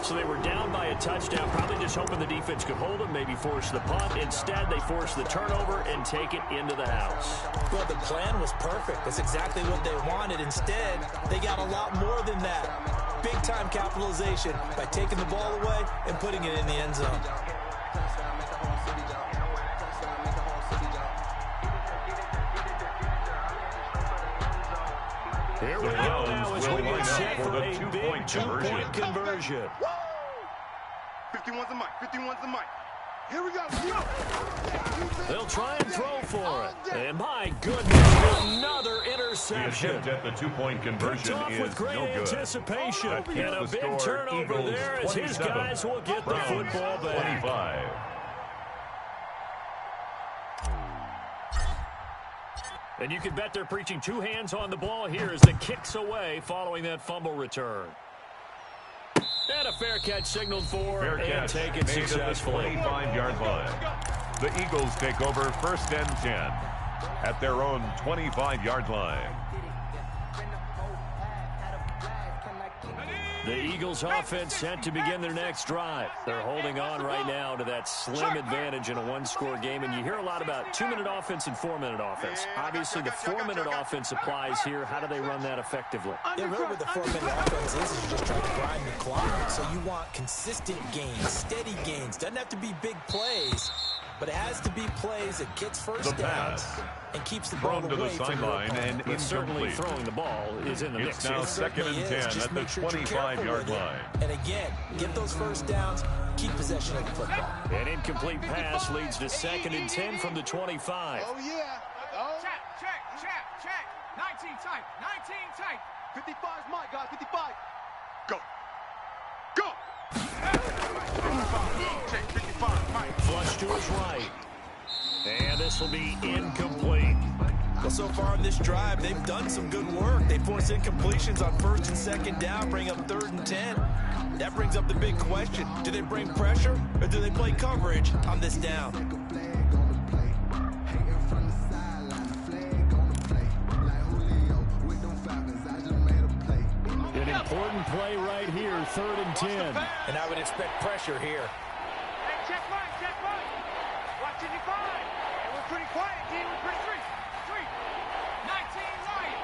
So they were down by a touchdown, probably just hoping the defense could hold them, maybe force the punt. Instead, they forced the turnover and take it into the house. Well, the plan was perfect. That's exactly what they wanted. Instead, they got a lot more than that. Big-time capitalization by taking the ball away and putting it in the end zone. Here we go now as we get set for a big two-point conversion. 51's the mic. 51's the mic. Here we go. They'll try and throw for it. And my goodness, another interception. The attempt at the two-point conversion Picked off with is great no good. anticipation. That keeps And a the big score turnover Eagles there as his 27, guys will get the Browns football back. 25. And you can bet they're preaching two hands on the ball here as the kick's away following that fumble return. And a fair catch signaled for Fair and catch taken made successfully. at the 25-yard line. The Eagles take over 1st and 10 at their own 25-yard line. The Eagles offense set to begin their next drive. They're holding on right now to that slim advantage in a one-score game. And you hear a lot about 2-minute offense and 4-minute offense. Obviously, the 4-minute offense applies here. How do they run that effectively? Yeah, really what the 4-minute offense is you just try to grind the clock. So you want consistent gains, steady gains. Doesn't have to be big plays, but it has to be plays that gets first downs and keeps the ball thrown to away the from sideline and But certainly incomplete. throwing the ball is in the mix. It's now Here. 2nd and 10 Just at the make sure you're careful 25-yard with it. line. And again, get those first downs, keep possession of the football. An incomplete pass leads to 2nd and 10 from the 25. Oh, yeah. Oh. Check. 19 tight. 19 tight. 55's mine, guys. 55. Go. Go. 55. Check. 55. Mike. Flush to his right. And this will be incomplete. Well, so far in this drive, they've done some good work. They force incompletions on 1st and 2nd down, bring up 3rd and 10. That brings up the big question. Do they bring pressure or do they play coverage on this down? An important play right here, 3rd and 10. And I would expect pressure here. Hey, check mine. Watching you fine. Hey, we're pretty quiet, D. We're pretty three. 19 right.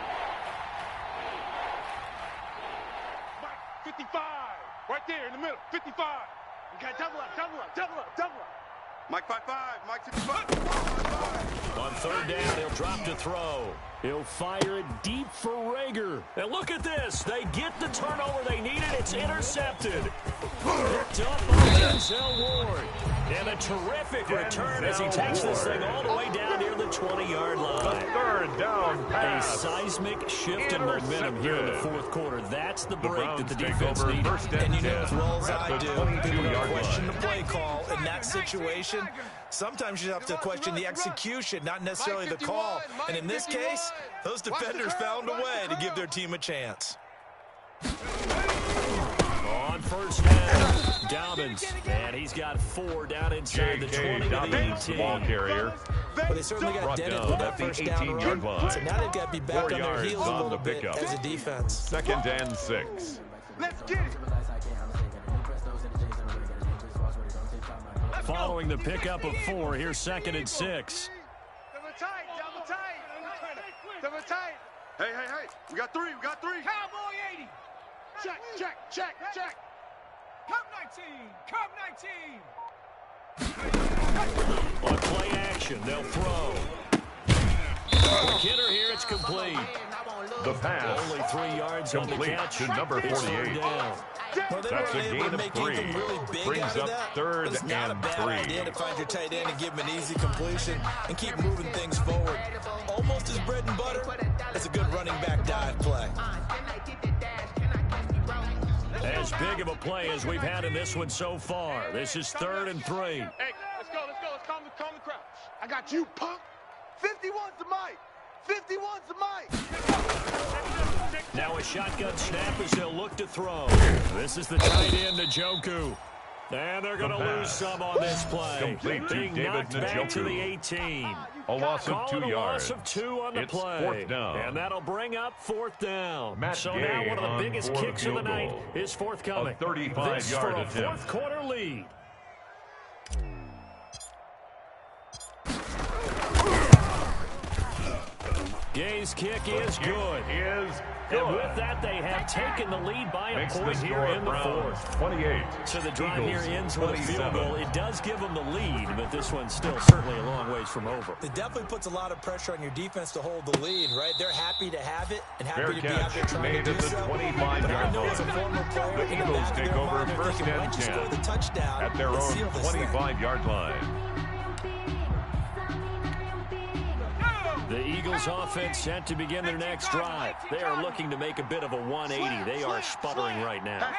Mike. 55. Right there in the middle. 55. You got double up. Mike 55. Mike 55. On 3rd down, he'll drop to throw. He'll fire it deep for Rager. And look at this. They get the turnover they needed. It's intercepted. Picked up by Denzel Ward. And a terrific return as he takes this thing all the way down near the 20-yard line. 3rd down pass. A seismic shift in momentum here in the 4th quarter. That's the break that the Browns defense take over needed. 1st And you know 10 as well as at I the do, people are going to 22-yard question the line. play call in that situation. Sometimes you have to question the execution, not necessarily the call. And in this case, those defenders found a way to give their team a chance. On 1st down, Dobbins. And he's got 4 down inside the 20 to the Dobbins, 18. ball carrier. But they certainly got Brought dented down with at that the first down 18-yard run. line. So now they've got to be back 4 on their yards heels a on little the bit pickup. as a defense. 2nd and 6. Let's get it. Following the pickup of 4, here's 2nd and 6. Double tight. Hey. We got three. Cowboy 80. Check. Come 19. On play action, they'll throw. Kidder here, it's complete. The pass Only 3 yards on the complete catch. to number It's 48. 3rd down. Well, they That's weren't a able gain to of make 3. anything really big Brings out of up that, 3rd but it's not a and bad 3. idea to find your tight end and give him an easy completion and keep moving things forward. Almost as bread and butter as a good running back dive play. As big of a play as we've had in this one so far. This is 3rd and 3. Hey, let's go. Let's calm the crowd. I got you, punk. 51's the mic. 51's the mic. Now a shotgun snap as they'll look to throw. This is the tight end, Njoku. And they're going to lose some on this play. Complete to Being David knocked back to the Njoku. 18. A loss of 2 A yards. loss of 2 on the It's play. 4th down. And that'll bring up 4th down. Matt So Gay now one of on the biggest for the kicks of the field night goal. is forthcoming. A 35-yard This for a attempt. fourth quarter lead. Gay's kick is good. And with that, they have taken the lead by a Makes point the here score in the Browns fourth. 28. So the drive Eagles here ends with a 27. field goal. It does give them the lead, but this one's still certainly a long ways from over. It definitely puts a lot of pressure on your defense to hold the lead, right? They're happy to have it and happy Fair to be out there catch trying made to at do the so. 25-yard But I know as a line. former player, The in the Eagles back of take their over mind, they're first thinking, and why don't you 10 score the touchdown at their and own seal this thing? 25-yard line. The Eagles offense set to begin their next drive. They are looking to make a bit of a 180. They are sputtering right now.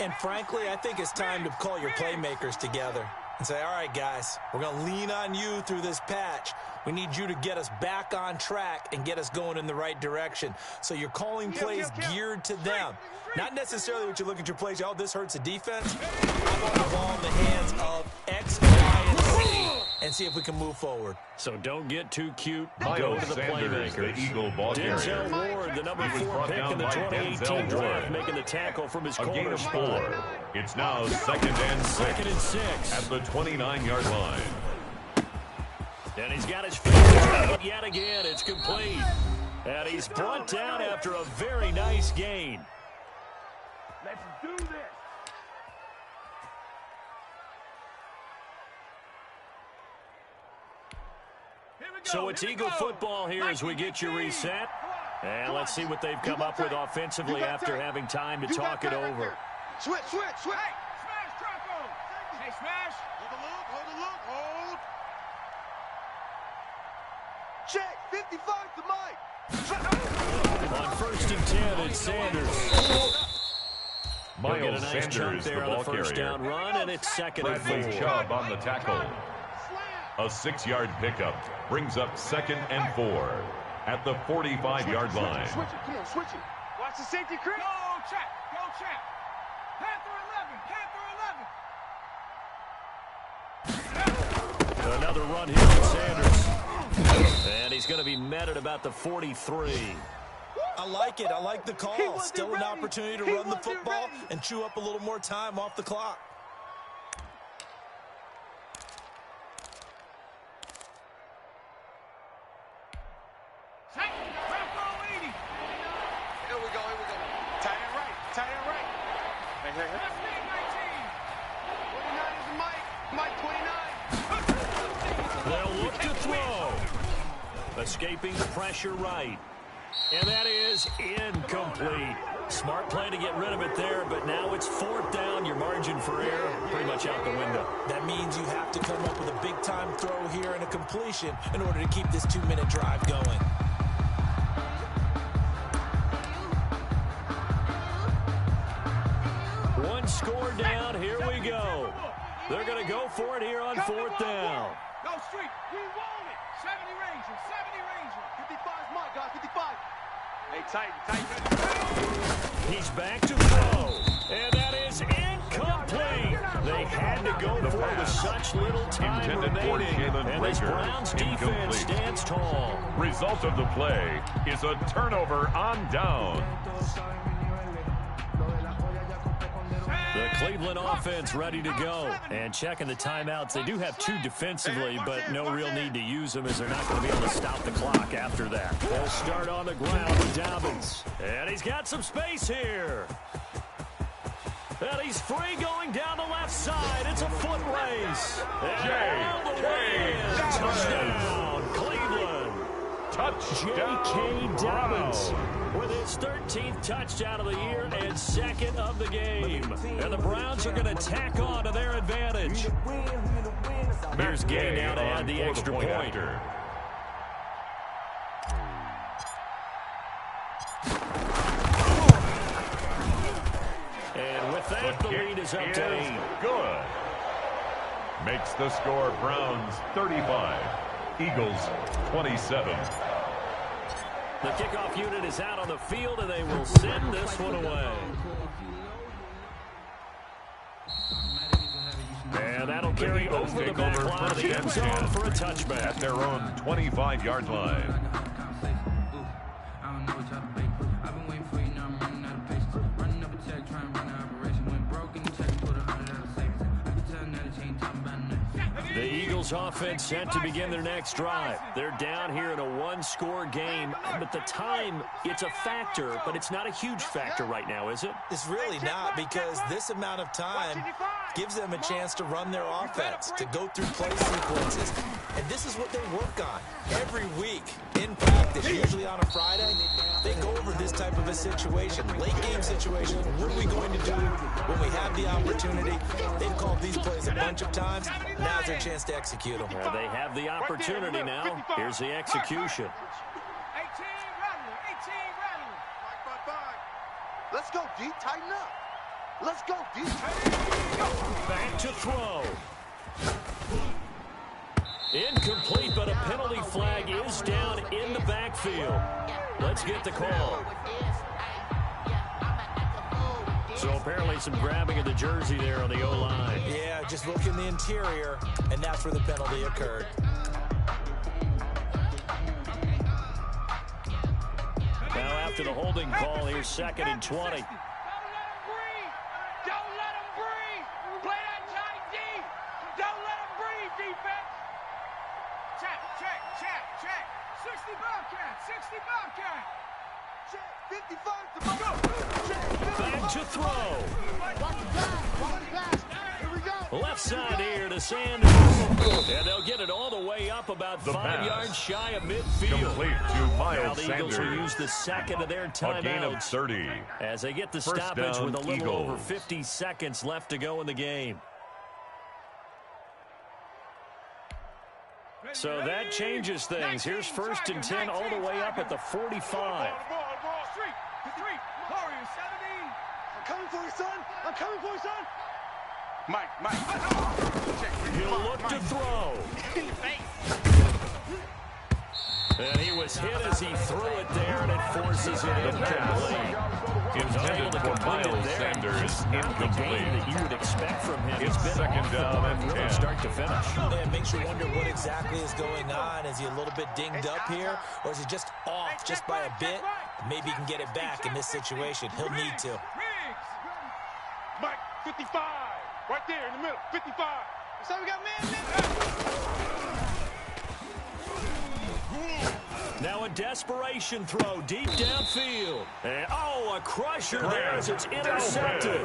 And frankly, I think it's time to call your playmakers together and say, all right, guys, we're going to lean on you through this patch. We need you to get us back on track and get us going in the right direction. So you're calling plays geared to them. Not necessarily what you look at your plays, oh, this hurts the defense. I want the ball in the hands of X, Y, and Z and see if we can move forward. So don't get too cute. Go Miles to the Sanders, playmakers. the Eagle ball carrier. Denzel Ward, the number He was 4 brought pick down in the by 2018 Denzel draft, Ward. making the tackle from his A gain corner of spot. 4. It's now 2nd and 6 2nd and 6. at the 29-yard line. And he's got his fingers out yet again. It's complete. And he's brought down after a very nice gain. Let's do this. So it's Eagle football here as we get you reset. And let's see what they've come up with offensively after having time to talk it over. Switch. Hey, smash, Trumpo. Hey, smash. Hold the look. Check, 55's the mic. On 1st and 10, it's Sanders. He'll get a Miles nice chunk Sanders, the there on the ball first carrier. down run, and it's 2nd and Bradley 4. Chubb on the tackle. A 6-yard pickup brings up 2nd and 4 at the 45-yard line. Switch it. Come on, switch it. Watch the safety creep. Go, check. Panther 11. Another run here with Sanders. And he's going to be met at about the 43. I like it. I like the call. Still an opportunity to run the football and chew up a little more time off the clock. Here we go. Tight end right. Hey. 29 is the mic. Mike 29. They'll look to throw. Escaping the pressure right. And that is incomplete. Smart play to get rid of it there, but now it's 4th down. Your margin for error pretty much out the window. That means you have to come up with a big-time throw here and a completion in order to keep this 2-minute drive going. One score down. Here we go. They're going to go for it here on 4th down. Go street. We want it. 70 Ranger. 55's mic, guys. 55. Hey, tight. He's back to throw. And that is incomplete. They had to go for it with such little time Intended for remaining. Jalen And this Rager. Browns defense Incomplete. stands tall. Result of the play is a turnover on down. The Cleveland offense ready to go. And checking the timeouts. They do have 2 defensively, but no real need to use them as they're not going to be able to stop the clock after that. They'll start on the ground with Dobbins. And he's got some space here. And he's free going down the left side. It's a foot race. And all the way in. Touchdown, Cleveland. J.K. Dobbins with his 13th touchdown of the year and 2nd of the game. And the Browns are going to tack on to their advantage. Here's Gay now to add the extra point. After. And with that, the lead is up to 8. Good. Makes the score Browns 35, Eagles 27. The kickoff unit is out on the field, and they will send this one away. And that'll carry over the back line of the end zone for a touchback. At their own 25-yard line. The Eagles offense set to begin their next drive. They're down here in a one-score game, but the time, it's a factor, but it's not a huge factor right now, is it? It's really not, because this amount of time gives them a chance to run their offense, to go through play sequences, and this is what they work on every week in practice, usually on a Friday. They go over this type of a situation, late game situation. What are we going to do when we have the opportunity? They've called these plays a bunch of times. Now's their chance to execute them. Well, they have the opportunity now. Here's the execution. 18 rattling, 18 rattling. 5. Let's go, D. Tighten up. Let's go, D. Back to throw. Incomplete, but a penalty flag is down in the backfield. Let's get the call. So apparently some grabbing of the jersey there on the O-line. Yeah, just look in the interior, and that's where the penalty occurred. Now after the holding call, here's 2nd and 20. Don't let him breathe. Don't let him breathe. Play that tight D. Don't let him breathe, defense. Check, check, check, check. 60 Bobcat, 60 Bobcat. Check, 55 to go. Check, Back to throw. Watch the pass. Here we go. Left side here to Sanders. And they'll get it all the way up about 5 yards shy of midfield. Complete to Now Miles the Eagles Sanders. will use the second of their A gain of timeouts 30. as they get the First stoppage down, with a little Eagles. over 50 seconds left to go in the game. So that changes things. Here's 1st and 10 all the way up at the 45. Street. Warriors, 17. I'm coming for you, son. I'm coming for you, son. Mike. He'll look to throw. And he was hit as he threw it there, and it forces it incomplete. Intended for Miles Sanders, The game incomplete. that you would expect from him. It's He's been 2nd off the down ball and from 10. start to finish. Yeah, it makes you wonder what exactly is going on. Is he a little bit dinged up here, or is he just off just by a bit? Maybe he can get it back in this situation. He'll need to. Riggs. Mike, 55. Right there in the middle. 55. So we got man. Now a desperation throw deep downfield. And, a crusher there as it's intercepted.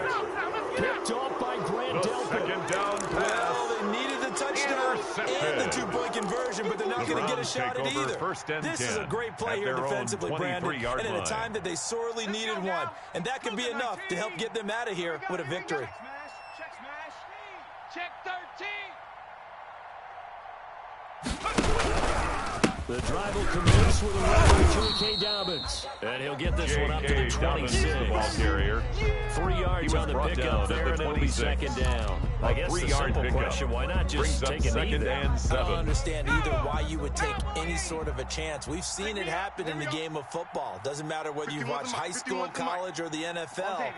Picked off by Grant The Delpit. 2nd down pass. Well, they needed the touchdown and the 2-point conversion, but they're not going to get a Browns shot at take over either. 1st and This is 10 a great play at here their own defensively, Brandon, 23-yard and at a line. time that they sorely needed one. And that could be enough to help get them out of here with a victory. Check smash. Check 13. The drive will commence with a run to J.K. Dobbins. And he'll get this one up to the J.K. Dobbins, the 26. ball carrier. 3 yards on the brought pickup down there, at and the it'll be 26. 2nd down. I guess the 3-yard simple pickup. question, why not just Brings up take a knee 2nd there? and I 7. don't understand either why you would take any sort of a chance. We've seen it happen in the game of football. Doesn't matter whether you watch high school, college, or the NFL.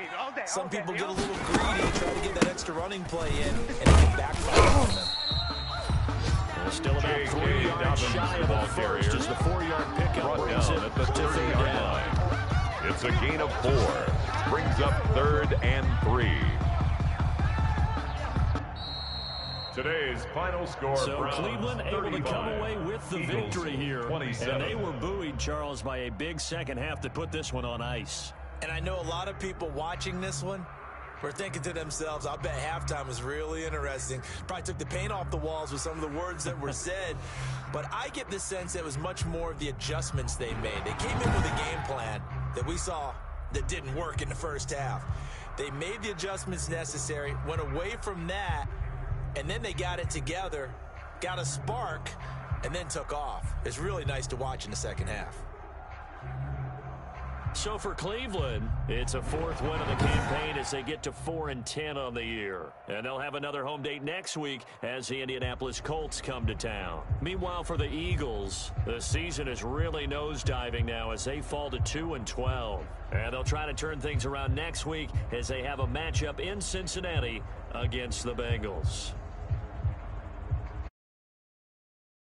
Some people get a little greedy, try to get that extra running play in, and it can backfire on them. Still about J.K. 3 yards Dobbins, shy the of ball the carrier. first as the 4-yard pickup Brought brings down it at the to 3rd 30-yard down. line. It's a gain of 4. Brings up 3rd and 3. Today's final score, So Browns Cleveland able to 35, come away with the Eagles victory here. 27. And they were buoyed, Charles, by a big second half that put this one on ice. And I know a lot of people watching this one were thinking to themselves, I'll bet halftime was really interesting. Probably took the paint off the walls with some of the words that were said. But I get the sense it was much more of the adjustments they made. They came in with a game plan that we saw that didn't work in the first half. They made the adjustments necessary, went away from that, and then they got it together, got a spark, and then took off. It's really nice to watch in the second half. So for Cleveland, it's a fourth win of the campaign as they get to 4-10 on the year. And they'll have another home date next week as the Indianapolis Colts come to town. Meanwhile, for the Eagles, the season is really nosediving now as they fall to 2-12. And they'll try to turn things around next week as they have a matchup in Cincinnati against the Bengals.